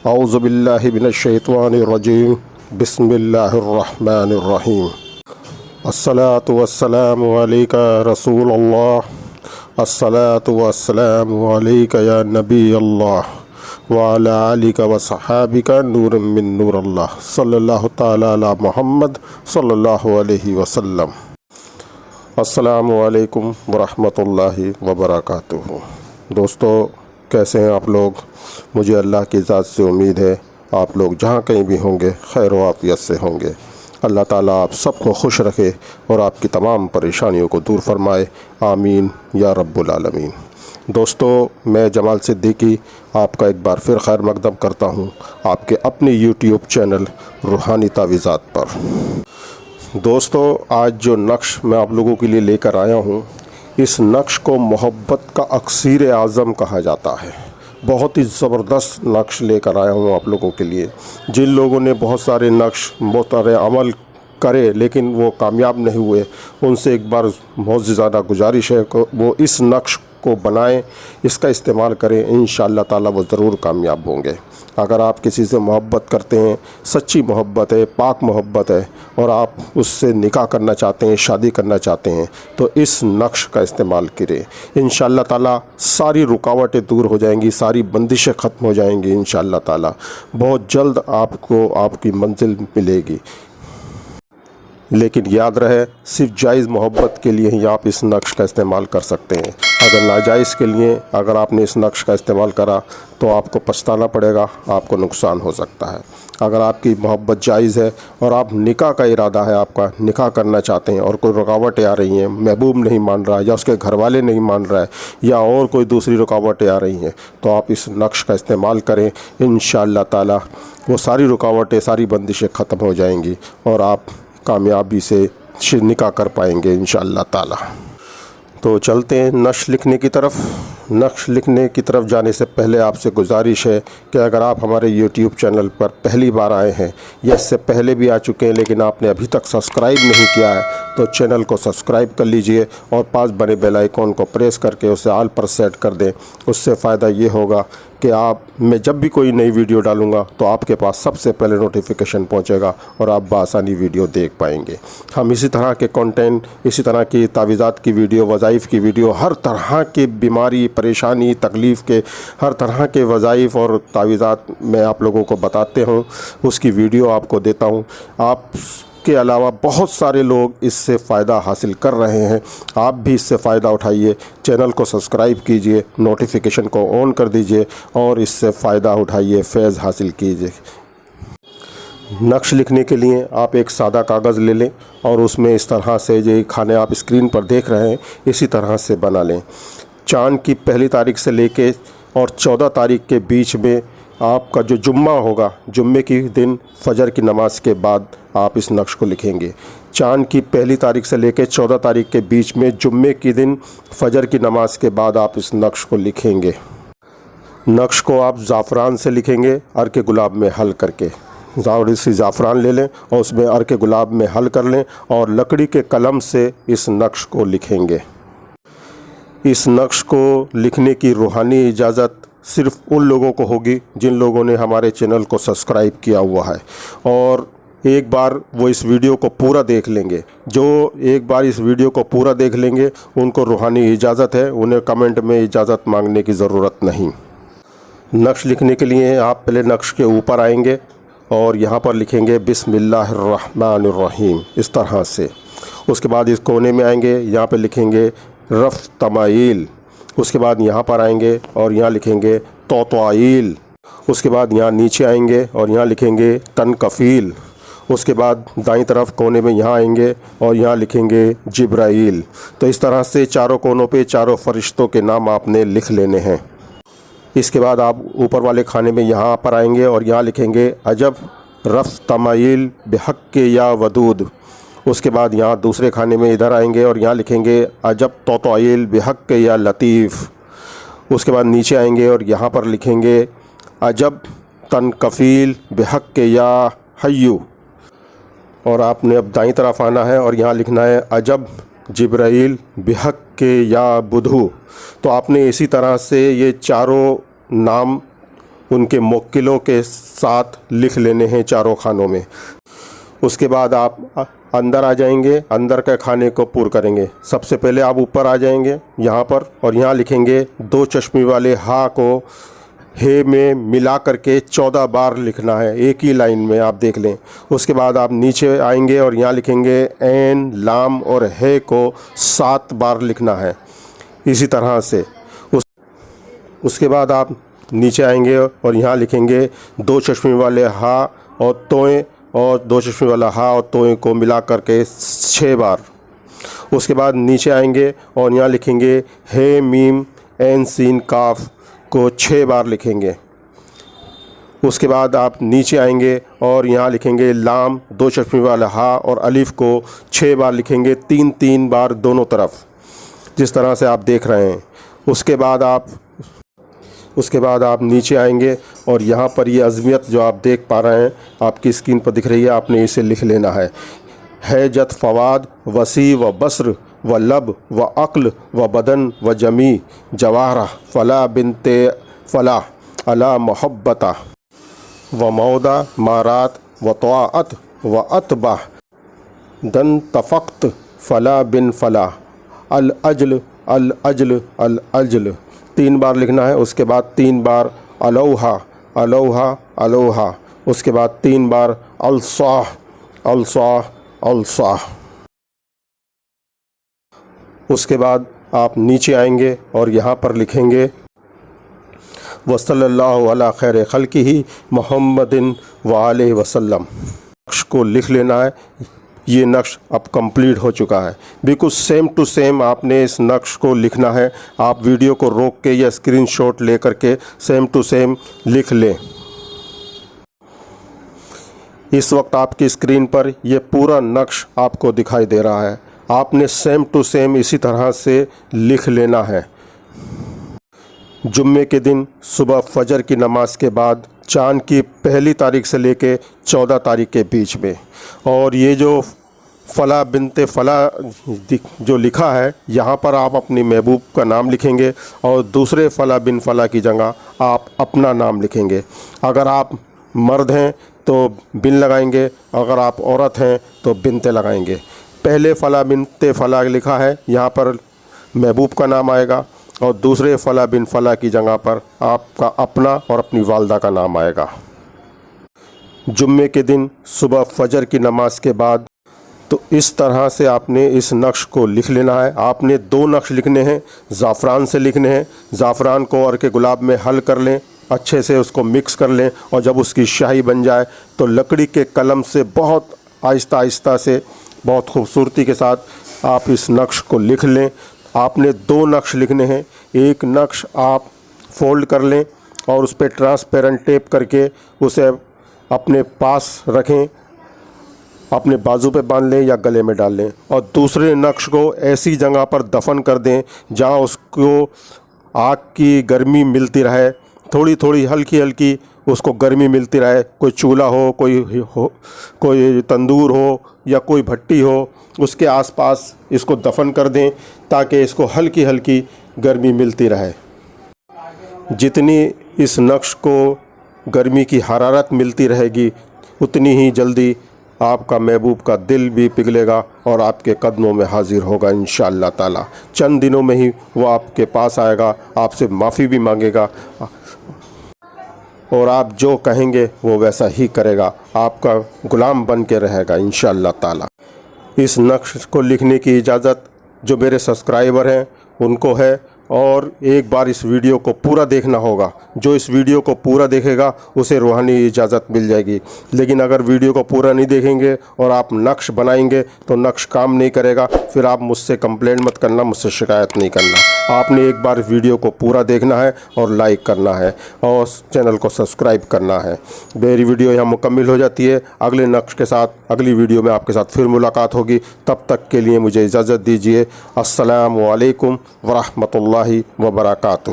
اعوذ باللہ من الشیطان الرجیم بسم اللہ الرحمن الرحیم الصلاۃ والسلام علیک رسول اللہ الصلاۃ والسلام علیک یا نبی اللہ وعلی آلک وصحابک نور من نور اللہ صلی اللہ تعالی علی محمد صلی اللہ علیہ وسلم۔ السلام علیکم ورحمۃ اللہ وبرکاتہ۔ دوستو، کیسے ہیں آپ لوگ؟ مجھے اللہ کی ذات سے امید ہے آپ لوگ جہاں کہیں بھی ہوں گے خیر و عافیت سے ہوں گے۔ اللہ تعالیٰ آپ سب کو خوش رکھے اور آپ کی تمام پریشانیوں کو دور فرمائے، آمین یا رب العالمین۔ دوستو، میں جمال صدیقی آپ کا ایک بار پھر خیر مقدم کرتا ہوں آپ کے اپنے یوٹیوب چینل روحانی تعویذات پر۔ دوستو، آج جو نقش میں آپ لوگوں کے لیے لے کر آیا ہوں، اس نقش کو محبت کا اکسیر اعظم کہا جاتا ہے۔ بہت ہی زبردست نقش لے کر آیا ہوں آپ لوگوں کے لیے۔ جن لوگوں نے بہت سارے نقش، بہت سارے عمل کرے لیکن وہ کامیاب نہیں ہوئے، ان سے ایک بار بہت زیادہ گزارش ہے کہ وہ اس نقش کو بنائیں، اس کا استعمال کریں، انشاءاللہ تعالی وہ ضرور کامیاب ہوں گے۔ اگر آپ کسی سے محبت کرتے ہیں، سچی محبت ہے، پاک محبت ہے، اور آپ اس سے نکاح کرنا چاہتے ہیں، شادی کرنا چاہتے ہیں، تو اس نقش کا استعمال کریں۔ انشاءاللہ تعالی ساری رکاوٹیں دور ہو جائیں گی، ساری بندشیں ختم ہو جائیں گی انشاءاللہ تعالی۔ بہت جلد آپ کو آپ کی منزل ملے گی۔ لیکن یاد رہے، صرف جائز محبت کے لیے ہی آپ اس نقش کا استعمال کر سکتے ہیں۔ اگر ناجائز کے لیے اگر آپ نے اس نقش کا استعمال کرا تو آپ کو پچھتانا پڑے گا، آپ کو نقصان ہو سکتا ہے۔ اگر آپ کی محبت جائز ہے اور آپ نکاح کا ارادہ ہے، آپ کا نکاح کرنا چاہتے ہیں اور کوئی رکاوٹیں آ رہی ہیں، محبوب نہیں مان رہا یا اس کے گھر والے نہیں مان رہا ہے یا اور کوئی دوسری رکاوٹیں آ رہی ہیں، تو آپ اس نقش کا استعمال کریں۔ انشاءاللہ تعالی وہ ساری رکاوٹیں، ساری بندشیں ختم ہو جائیں گی اور آپ کامیابی سے نکاح کر پائیں گے انشاءاللہ تعالی۔ تو چلتے ہیں نقش لکھنے کی طرف۔ نقش لکھنے کی طرف جانے سے پہلے آپ سے گزارش ہے کہ اگر آپ ہمارے یوٹیوب چینل پر پہلی بار آئے ہیں یا اس سے پہلے بھی آ چکے ہیں لیکن آپ نے ابھی تک سبسکرائب نہیں کیا ہے، تو چینل کو سبسکرائب کر لیجئے اور پاس بنے بیل آئیکن کو پریس کر کے اسے آل پر سیٹ کر دیں۔ اس سے فائدہ یہ ہوگا کہ میں جب بھی کوئی نئی ویڈیو ڈالوں گا تو آپ کے پاس سب سے پہلے نوٹیفیکیشن پہنچے گا اور آپ بآسانی ویڈیو دیکھ پائیں گے۔ ہم اسی طرح کے کنٹینٹ، اسی طرح کی تعویذات کی ویڈیو، وظائف کی ویڈیو، ہر طرح کی بیماری، پریشانی، تکلیف کے ہر طرح کے وظائف اور تعویذات میں آپ لوگوں کو بتاتے ہوں، اس کی ویڈیو آپ کو دیتا ہوں۔ آپ کے علاوہ بہت سارے لوگ اس سے فائدہ حاصل کر رہے ہیں، آپ بھی اس سے فائدہ اٹھائیے۔ چینل کو سبسکرائب کیجئے، نوٹیفیکیشن کو آن کر دیجئے اور اس سے فائدہ اٹھائیے، فیض حاصل کیجئے۔ نقش لکھنے کے لیے آپ ایک سادہ کاغذ لے لیں اور اس میں اس طرح سے جو کھانے آپ اسکرین پر دیکھ رہے ہیں اسی طرح سے بنا لیں۔ چاند کی پہلی تاریخ سے لے کے اور 14 تاریخ کے بیچ میں آپ کا جو جمعہ ہوگا، جمعے کی دن فجر کی نماز کے بعد آپ اس نقش کو لکھیں گے۔ چاند کی پہلی تاریخ سے لے کے 14 تاریخ کے بیچ میں جمعے کی دن فجر کی نماز کے بعد آپ اس نقش کو لکھیں گے۔ نقش کو آپ زعفران سے لکھیں گے، عرق گلاب میں حل کر کے۔ سی زعفران لے لیں اور اس میں عرق گلاب میں حل کر لیں اور لکڑی کے قلم سے اس نقش کو لکھیں گے۔ اس نقش کو لکھنے کی روحانی اجازت صرف ان لوگوں کو ہوگی جن لوگوں نے ہمارے چینل کو سبسکرائب کیا ہوا ہے اور ایک بار وہ اس ویڈیو کو پورا دیکھ لیں گے۔ جو ایک بار اس ویڈیو کو پورا دیکھ لیں گے ان کو روحانی اجازت ہے، انہیں کمنٹ میں اجازت مانگنے کی ضرورت نہیں۔ نقش لکھنے کے لیے آپ پہلے نقش کے اوپر آئیں گے اور یہاں پر لکھیں گے بسم اللہ الرحمن الرحیم، اس طرح سے۔ اس کے بعد اس کونے میں آئیں گے، یہاں پہ لکھیں گے رف تمائل۔ اس کے بعد یہاں پر آئیں گے اور یہاں لکھیں گے توطائیل۔ اس کے بعد یہاں نیچے آئیں گے اور یہاں لکھیں گے تنکفیل۔ اس کے بعد دائیں طرف کونے میں یہاں آئیں گے اور یہاں لکھیں گے جبرائیل۔ تو اس طرح سے چاروں کونوں پہ چاروں فرشتوں کے نام آپ نے لکھ لینے ہیں۔ اس کے بعد آپ اوپر والے کھانے میں یہاں پر آئیں گے اور یہاں لکھیں گے عجب رف تمائل بحق یا ودود۔ اس کے بعد یہاں دوسرے کھانے میں ادھر آئیں گے اور یہاں لکھیں گے عجب توطائیل بحق یا لطیف۔ اس کے بعد نیچے آئیں گے اور یہاں پر لکھیں گے عجب تنکفیل بحق یا حیو۔ اور آپ نے اب دائیں طرف آنا ہے اور یہاں لکھنا ہے عجب جبرائیل بحق یا بدھو۔ تو آپ نے اسی طرح سے یہ چاروں نام ان کے موکلوں کے ساتھ لکھ لینے ہیں چاروں خانوں میں۔ اس کے بعد آپ اندر آ جائیں گے، اندر کے کھانے کو پور کریں گے۔ سب سے پہلے آپ اوپر آ جائیں گے یہاں پر، اور یہاں لکھیں گے 2 چشمی والے ہا کو ہے میں ملا کر کے 14 بار لکھنا ہے، ایک ہی لائن میں، آپ دیکھ لیں۔ اس کے بعد آپ نیچے آئیں گے اور یہاں لکھیں گے عین، لام اور ہے کو 7 بار لکھنا ہے، اسی طرح سے۔ اس کے بعد آپ نیچے آئیں گے اور یہاں لکھیں گے 2 چشمی والے ہا اور توئیں، اور 2 چشمی والا ہا اور توئیں کو ملا کر کے 6 بار۔ اس کے بعد نیچے آئیں گے اور یہاں لکھیں گے ہے میم عین سین کاف کو 6 بار لکھیں گے۔ اس کے بعد آپ نیچے آئیں گے اور یہاں لکھیں گے لام، 2 چشمی والا ہا اور الف کو 6 بار لکھیں گے، 3 بار دونوں طرف، جس طرح سے آپ دیکھ رہے ہیں۔ اس کے بعد آپ نیچے آئیں گے اور یہاں پر یہ عظمیت جو آپ دیکھ پا رہے ہیں آپ کی اسکرین پر دکھ رہی ہے، آپ نے اسے لکھ لینا ہے جت فواد وسیع و بصر و لب و عقل و بدن و جمی جواہرہ فلا بنت فلا علا محبتہ و مودہ مارات و طاعت و اتبع دن تفقت فلا بن فلا الاجل الاجل الاجل 3 بار لکھنا ہے۔ اس کے بعد 3 بار الوہا الوہا الوہا، اس کے بعد 3 بار الصاح الصاح الصاح۔ اس کے بعد آپ نیچے آئیں گے اور یہاں پر لکھیں گے وصلی اللہ علی خیر خلقہ محمد وآلہ وسلم۔ نقش کو لکھ لینا ہے۔ یہ نقش اب کمپلیٹ ہو چکا ہے، بالکل سیم ٹو سیم آپ نے اس نقش کو لکھنا ہے۔ آپ ویڈیو کو روک کے یا اسکرین شاٹ لے کر کے سیم ٹو سیم لکھ لیں۔ اس وقت آپ کی اسکرین پر یہ پورا نقش آپ کو دکھائی دے رہا ہے، آپ نے سیم ٹو سیم اسی طرح سے لکھ لینا ہے۔ جمعے کے دن صبح فجر کی نماز کے بعد چاند کی پہلی تاریخ سے لے کے 14 تاریخ کے بیچ میں، اور یہ جو فلا بنت فلا جو لکھا ہے یہاں پر آپ اپنی محبوب کا نام لکھیں گے، اور دوسرے فلا بن فلا کی جگہ آپ اپنا نام لکھیں گے۔ اگر آپ مرد ہیں تو بن لگائیں گے، اگر آپ عورت ہیں تو بنتے لگائیں گے۔ پہلے فلا بنت فلا لکھا ہے یہاں پر محبوب کا نام آئے گا، اور دوسرے فلا بن فلا کی جگہ پر آپ کا اپنا اور اپنی والدہ کا نام آئے گا۔ جمعے کے دن صبح فجر کی نماز کے بعد تو اس طرح سے آپ نے اس نقش کو لکھ لینا ہے۔ آپ نے 2 نقش لکھنے ہیں، زعفران سے لکھنے ہیں۔ زعفران کو عرق گلاب میں حل کر لیں، اچھے سے اس کو مکس کر لیں، اور جب اس کی شاہی بن جائے تو لکڑی کے قلم سے بہت آہستہ آہستہ سے بہت خوبصورتی کے ساتھ آپ اس نقش کو لکھ لیں۔ آپ نے 2 نقش لکھنے ہیں، ایک نقش آپ فولڈ کر لیں اور اس پہ ٹرانسپیرنٹ ٹیپ کر کے اسے اپنے پاس رکھیں، اپنے بازو پہ باندھ لیں یا گلے میں ڈال لیں، اور دوسرے نقش کو ایسی جگہ پر دفن کر دیں جہاں اس کو آگ کی گرمی ملتی رہے، تھوڑی تھوڑی ہلکی ہلکی اس کو گرمی ملتی رہے۔ کوئی چولہا ہو، کوئی تندور ہو یا کوئی بھٹی ہو، اس کے آس پاس اس کو دفن کر دیں تاکہ اس کو ہلکی ہلکی گرمی ملتی رہے۔ جتنی اس نقش کو گرمی کی حرارت ملتی رہے گی اتنی ہی جلدی آپ کا محبوب کا دل بھی پگھلے گا اور آپ کے قدموں میں حاضر ہوگا انشاءاللہ تعالی۔ چند دنوں میں ہی وہ آپ کے پاس آئے گا، آپ سے معافی بھی مانگے گا، اور آپ جو کہیں گے وہ ویسا ہی کرے گا، آپ کا غلام بن کے رہے گا انشاءاللہ تعالی۔ اس نقش کو لکھنے کی اجازت جو میرے سبسکرائبر ہیں ان کو ہے، اور ایک بار اس ویڈیو کو پورا دیکھنا ہوگا۔ جو اس ویڈیو کو پورا دیکھے گا اسے روحانی اجازت مل جائے گی، لیکن اگر ویڈیو کو پورا نہیں دیکھیں گے اور آپ نقش بنائیں گے تو نقش کام نہیں کرے گا، پھر آپ مجھ سے کمپلین مت کرنا، مجھ سے شکایت نہیں کرنا۔ آپ نے ایک بار ویڈیو کو پورا دیکھنا ہے اور لائک کرنا ہے اور چینل کو سبسکرائب کرنا ہے۔ میری ویڈیو یہاں مکمل ہو جاتی ہے، اگلے نقش کے ساتھ اگلی ویڈیو میں آپ کے ساتھ پھر ملاقات ہوگی۔ تب تک کے لیے مجھے اجازت دیجیے۔ السلام علیکم ورحمۃ اللہ وبرکاتہ۔